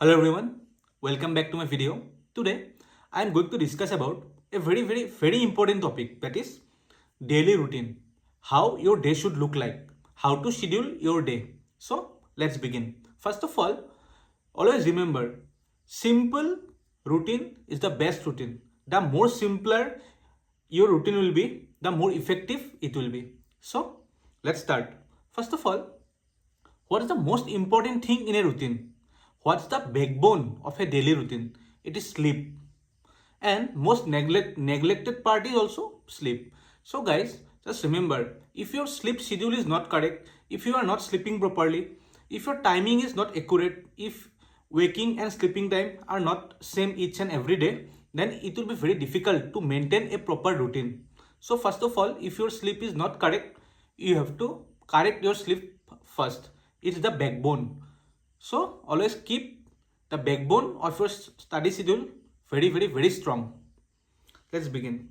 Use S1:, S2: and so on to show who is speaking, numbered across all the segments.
S1: Hello everyone, welcome back to my video. Today I am going to discuss about a very important topic, that is daily routine. How your day should look like, how to schedule your day. So let's begin. First of all, always remember, simple routine is the best routine. The more simpler your routine will be, the more effective it will be. So let's start. First of all, what is the most important thing in a routine? What's the backbone of a daily routine? It is sleep. And most neglected part is also sleep. So guys, just remember, if your sleep schedule is not correct, if you are not sleeping properly, if your timing is not accurate, if waking and sleeping time are not same each and every day, then it will be very difficult to maintain a proper routine. So first of all, if your sleep is not correct, you have to correct your sleep first. It's the backbone. So always keep the backbone of your study schedule very strong. Let's begin.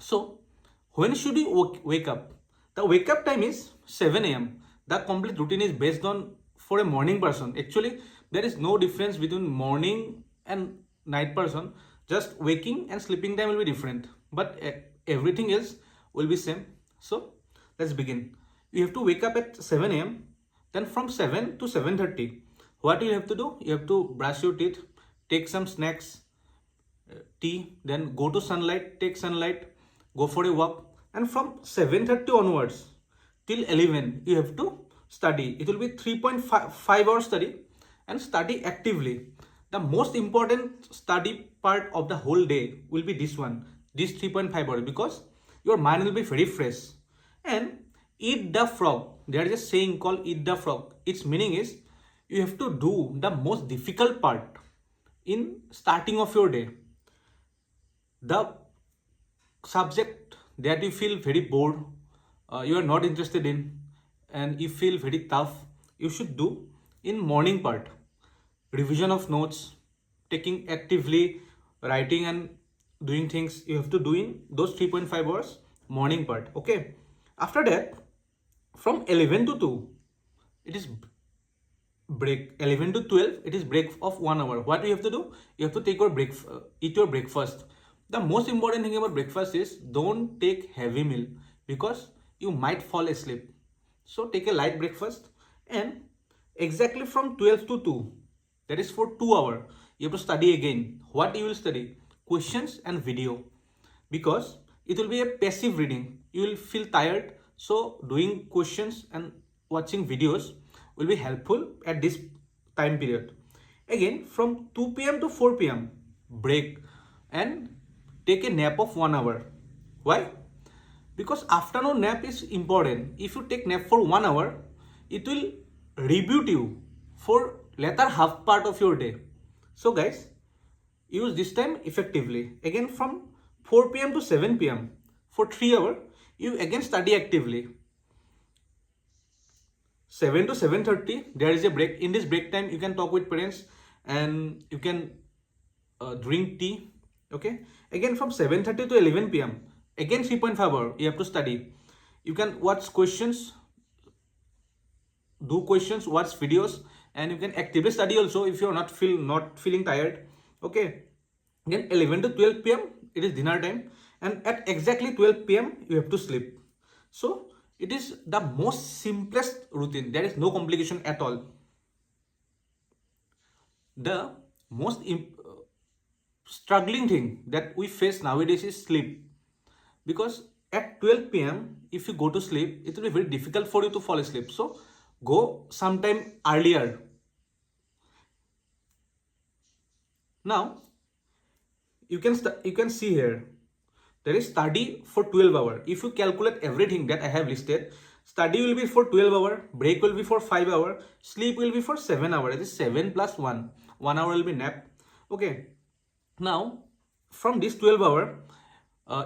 S1: So when should you wake up? The wake up time is 7 a.m. The complete routine is based on for a morning person. Actually, there is no difference between morning and night person. Just waking and sleeping time will be different, but everything else will be same. So let's begin. You have to wake up at 7 a.m. Then from 7 to 7:30, what you have to do? You have to brush your teeth, take some snacks, tea, then go to sunlight, take sunlight, go for a walk, and from 7:30 onwards till 11 you have to study. It will be 3.5 hours study and study actively. The most important study part of the whole day will be this one, this 3.5 hours, because your mind will be very fresh. And eat the frog, there is a saying called eat the frog. Its meaning is you have to do the most difficult part in starting of your day. The subject that you feel very bored, you are not interested in, and you feel very tough, you should do in morning part. Revision of notes, taking actively, writing and doing things, you have to do in those 3.5 hours morning part. Okay. After that, from 11 to 2, it is break. 11 to 12, it is break of 1 hour. What you have to do? You have to take your break, eat your breakfast. The most important thing about breakfast is don't take heavy meal, because you might fall asleep. So take a light breakfast, and exactly from 12 to 2, that is for 2 hours, you have to study again. What you will study? Questions and video, because it will be a passive reading. You will feel tired, so doing questions and watching videos will be helpful at this time period. Again, from 2 p.m. to 4 p.m, break and take a nap of 1 hour. Why? Because afternoon nap is important. If you take nap for 1 hour, it will reboot you for later half part of your day. So guys, use this time effectively. Again, from 4 p.m. to 7 p.m, for 3 hours, you again study actively. 7 to 7:30, there is a break. In this break time, you can talk with parents and you can drink tea. Okay. Again, from 7:30 to 11 p.m, again 3.5 hours, you have to study. You can watch questions, do questions, watch videos, and you can actively study also if you are not feeling tired. Okay. Then 11 to 12 p.m, it is dinner time, and at exactly 12 p.m, you have to sleep. So it is the most simplest routine. There is no complication at all. The most struggling thing that we face nowadays is sleep, because at 12 p.m, if you go to sleep, it will be very difficult for you to fall asleep. So go sometime earlier. Now you can see here, there is study for 12 hours. If you calculate everything that I have listed, study will be for 12 hours, break will be for 5 hours, sleep will be for 7 hours. It is 7 plus 1. 1 hour will be nap. Okay. Now, from this 12 hours,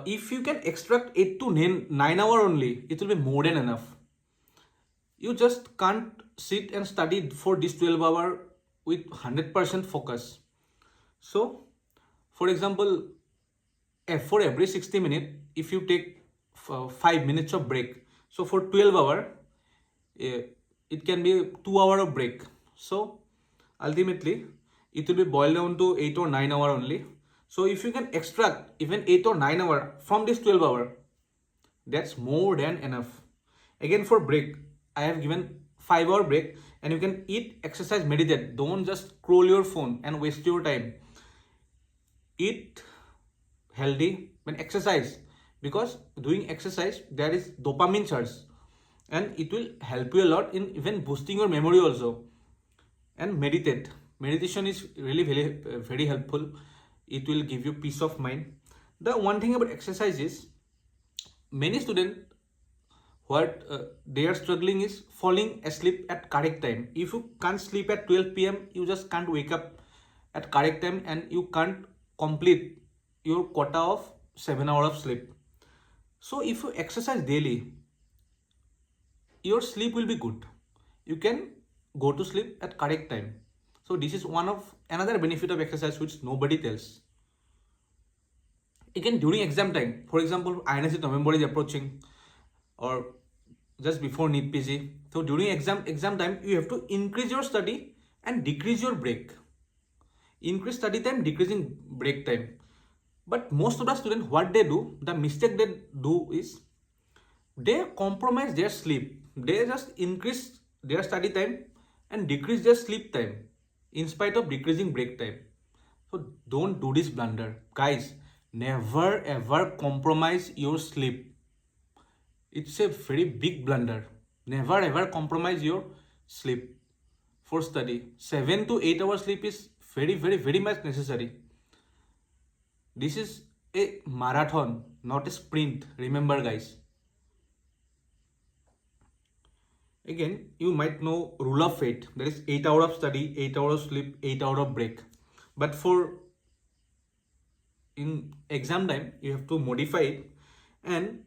S1: if you can extract 8 to 9 hours only, it will be more than enough. You just can't sit and study for this 12 hours with 100% focus. So, for example, for every 60 minutes, if you take 5 minutes of break, so for 12 hours, it can be 2 hours of break. So ultimately it will be boiled down to 8 or 9 hour only. So if you can extract even 8 or 9 hour from this 12 hour, that's more than enough. Again, for break, I have given 5 hour break, and you can eat, exercise, meditate. Don't just scroll your phone and waste your time. Eat healthy and exercise, because doing exercise there is dopamine charge, and it will help you a lot in even boosting your memory also. And meditation is really very helpful. It will give you peace of mind. The one thing about exercise is, many students, what they are struggling is falling asleep at correct time. If you can't sleep at 12 p.m, you just can't wake up at correct time, and you can't complete your quota of 7 hours of sleep. So if you exercise daily, your sleep will be good. You can go to sleep at correct time. So this is one of another benefit of exercise which nobody tells. Again, during exam time, for example, INICET November is approaching, or just before Neet PG. So during exam time, you have to increase your study and decrease your break. Increase study time, decreasing break time. But most of the students, what they do, the mistake they do is, they compromise their sleep. They just increase their study time and decrease their sleep time in spite of decreasing break time. So don't do this blunder. Guys, never ever compromise your sleep. It's a very big blunder. Never ever compromise your sleep for study. 7 to 8 hours sleep is very much necessary. This is a marathon, not a sprint. Remember, guys. Again, you might know rule of 8. That is 8 hours of study, 8 hours of sleep, 8 hours of break. But for in exam time, you have to modify it. And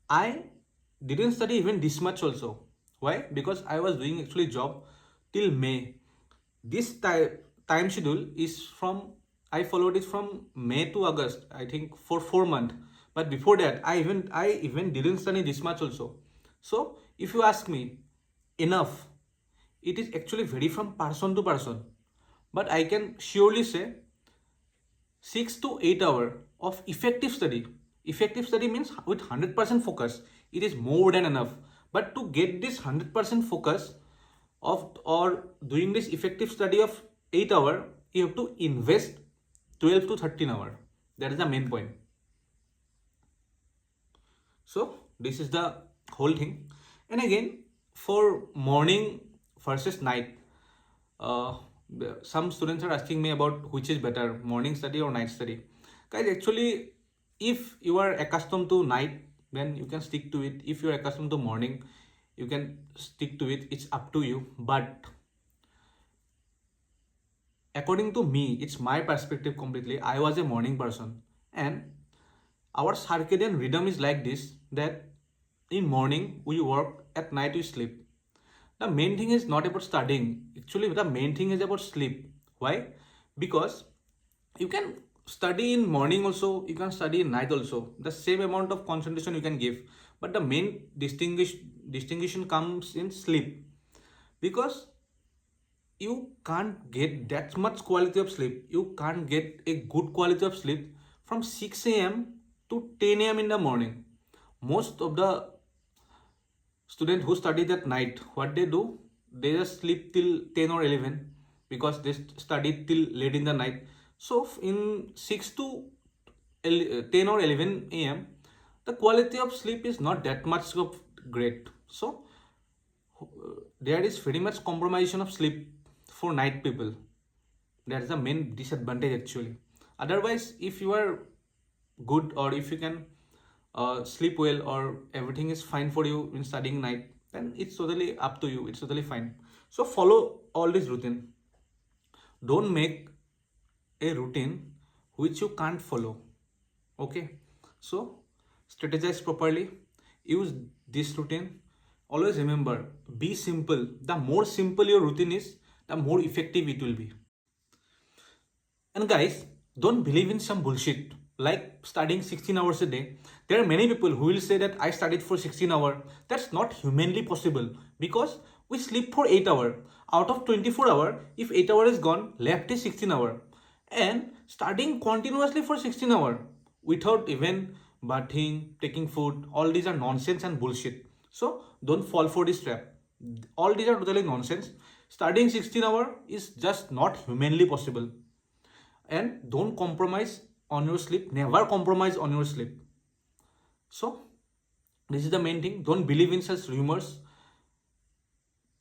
S1: I didn't study even this much also. Why? Because I was doing actually job till May. This time schedule is from, I followed it from May to August, I think, for 4 months. But before that, I even didn't study this much also. So if you ask me, enough, it is actually vary from person to person. But I can surely say 6 to 8 hours of effective study. Effective study means with 100% focus. It is more than enough. But to get this 100% focus of, or doing this effective study of 8 hours, you have to invest 12 to 13 hours. That is the main point. So this is the whole thing. And again, for morning versus night, some students are asking me about which is better, morning study or night study. Guys, actually, if you are accustomed to night, then you can stick to it. If you are accustomed to morning, you can stick to it. It's up to you. But according to me, it's my perspective completely. I was a morning person, and our circadian rhythm is like this, that in morning we work, at night we sleep. The main thing is not about studying. Actually, the main thing is about sleep. Why? Because you can study in morning also, you can study in night also. The same amount of concentration you can give. But the main distinction comes in sleep. Because you can't get that much quality of sleep. You can't get a good quality of sleep from 6 a.m. to 10 a.m. in the morning. Most of the students who study that night, what they do, they just sleep till 10 or 11 because they study till late in the night. So in 6 to 10 or 11 a.m, the quality of sleep is not that much of great. So there is very much compromise of sleep for night people. That is the main disadvantage actually. Otherwise, if you are good, or if you can sleep well, or everything is fine for you in studying night, then it's totally up to you. It's totally fine. So follow all this routine. Don't make a routine which you can't follow. Okay, so strategize properly, use this routine. Always remember, be simple. The more simple your routine is, the more effective it will be. And guys, don't believe in some bullshit like studying 16 hours a day. There are many people who will say that I studied for 16 hours. That's not humanly possible, because we sleep for 8 hours. Out of 24 hours, if 8 hours is gone, left is 16 hours. And studying continuously for 16 hours without even bathing, taking food, all these are nonsense and bullshit. So don't fall for this trap. All these are totally nonsense. Studying 16 hours is just not humanly possible. And don't compromise on your sleep. Never compromise on your sleep. So this is the main thing. Don't believe in such rumors.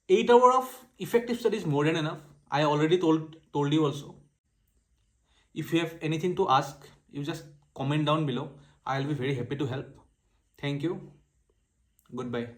S1: 8 hours of effective study is more than enough. I already told you also. If you have anything to ask, you just comment down below. I'll be very happy to help. Thank you. Goodbye.